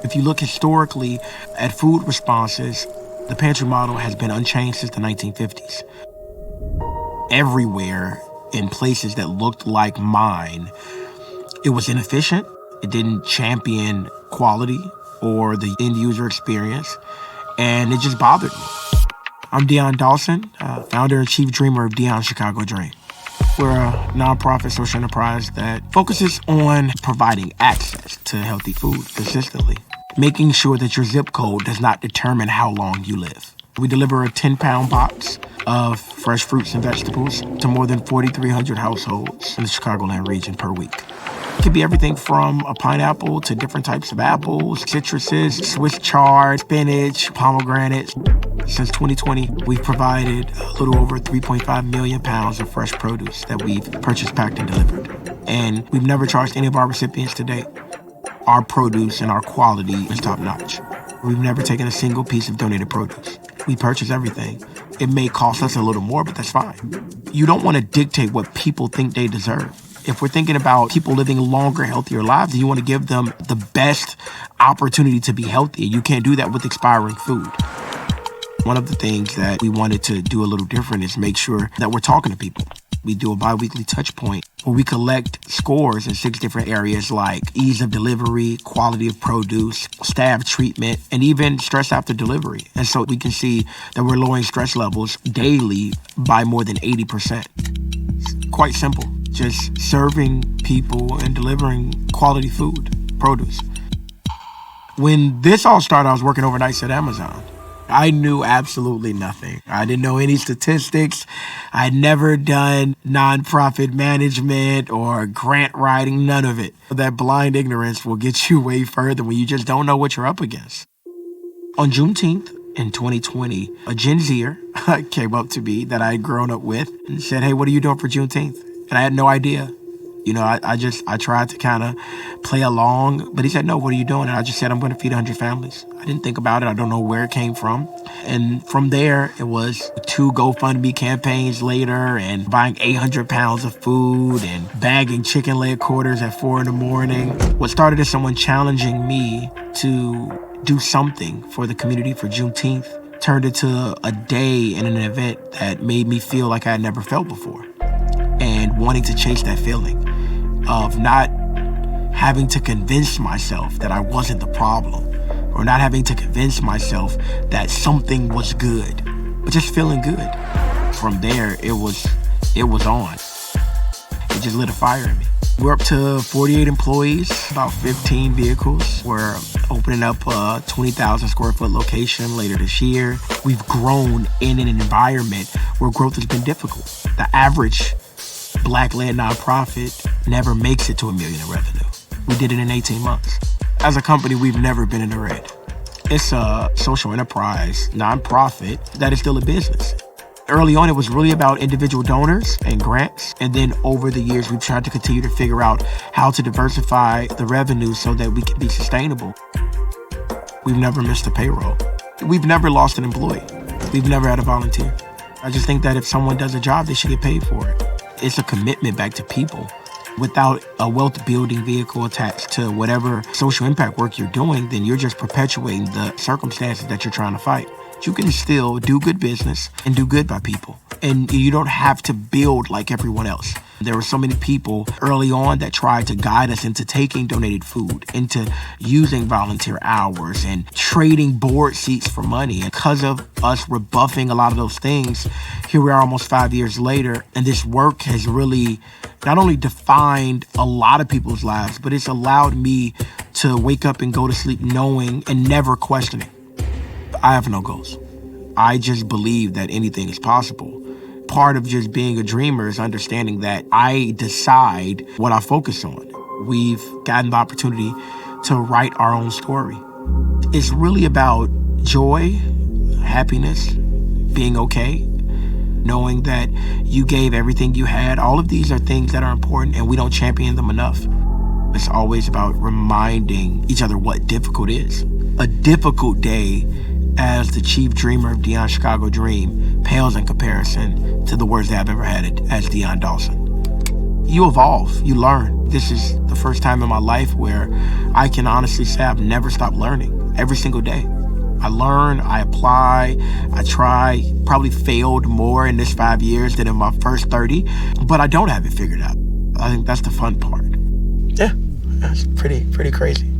If you look historically at food responses, the pantry model has been unchanged since the 1950s. Everywhere in places that looked like mine, it was inefficient. It didn't champion quality or the end user experience, and it just bothered me. I'm Dion Dawson, founder and chief dreamer of Dion's Chicago Dream. We're a nonprofit social enterprise that focuses on providing access to healthy food consistently, making sure that your zip code does not determine how long you live. We deliver a 10-pound box of fresh fruits and vegetables to more than 4,300 households in the Chicagoland region per week. It could be everything from a pineapple to different types of apples, citruses, Swiss chard, spinach, pomegranates. Since 2020, we've provided a little over 3.5 million pounds of fresh produce that we've purchased, packed, and delivered. And we've never charged any of our recipients to date. Our produce and our quality is top notch. We've never taken a single piece of donated produce. We purchase everything. It may cost us a little more, but that's fine. You don't want to dictate what people think they deserve. If we're thinking about people living longer, healthier lives, you want to give them the best opportunity to be healthy. You can't do that with expiring food. One of the things that we wanted to do a little different is make sure that we're talking to people. We do a bi-weekly touch point where we collect scores in 6 different areas like ease of delivery, quality of produce, staff treatment, and even stress after delivery. And so we can see that we're lowering stress levels daily by more than 80%. It's quite simple. Just serving people and delivering quality food, produce. When this all started, I was working overnights at Amazon. I knew absolutely nothing. I didn't know any statistics. I'd never done nonprofit management or grant writing, none of it. That blind ignorance will get you way further when you just don't know what you're up against. On Juneteenth in 2020, a Gen Zer came up to me that I had grown up with and said, "Hey, what are you doing for Juneteenth?" And I had no idea. You know, I tried to kind of play along, but he said, "No, what are you doing?" And I just said, "I'm going to feed 100 families." I didn't think about it. I don't know where it came from. And from there, it was 2 GoFundMe campaigns later and buying 800 pounds of food and bagging chicken leg quarters at 4 a.m. What started as someone challenging me to do something for the community for Juneteenth turned into a day and an event that made me feel like I had never felt before. And wanting to chase that feeling of not having to convince myself that I wasn't the problem, or not having to convince myself that something was good, but just feeling good. From there, it was on. It just lit a fire in me. We're up to 48 employees, about 15 vehicles. We're opening up a 20,000 square foot location later this year. We've grown in an environment where growth has been difficult. The average Black-led nonprofit never makes it to $1 million in revenue. We did it in 18 months. As a company, we've never been in the red. It's a social enterprise nonprofit that is still a business. Early on, it was really about individual donors and grants. And then over the years, we've tried to continue to figure out how to diversify the revenue so that we can be sustainable. We've never missed a payroll. We've never lost an employee. We've never had a volunteer. I just think that if someone does a job, they should get paid for it. It's a commitment back to people. Without a wealth building vehicle attached to whatever social impact work you're doing, then you're just perpetuating the circumstances that you're trying to fight. You can still do good business and do good by people. And you don't have to build like everyone else. There were so many people early on that tried to guide us into taking donated food, into using volunteer hours and trading board seats for money. And because of us rebuffing a lot of those things, here we are almost 5 years later, and this work has really not only defined a lot of people's lives, but it's allowed me to wake up and go to sleep knowing and never questioning. I have no goals. I just believe that anything is possible. Part of just being a dreamer is understanding that I decide what I focus on. We've gotten the opportunity to write our own story. It's really about joy, happiness, being okay, knowing that you gave everything you had. All of these are things that are important and we don't champion them enough. It's always about reminding each other what difficult is. A difficult day as the chief dreamer of Dion's Chicago Dream pales in comparison to the worst I've ever had as Dion Dawson. You evolve, you learn. This is the first time in my life where I can honestly say I've never stopped learning. Every single day. I learn, I apply, I try, probably failed more in this 5 years than in my first 30, but I don't have it figured out. I think that's the fun part. Yeah, that's pretty crazy.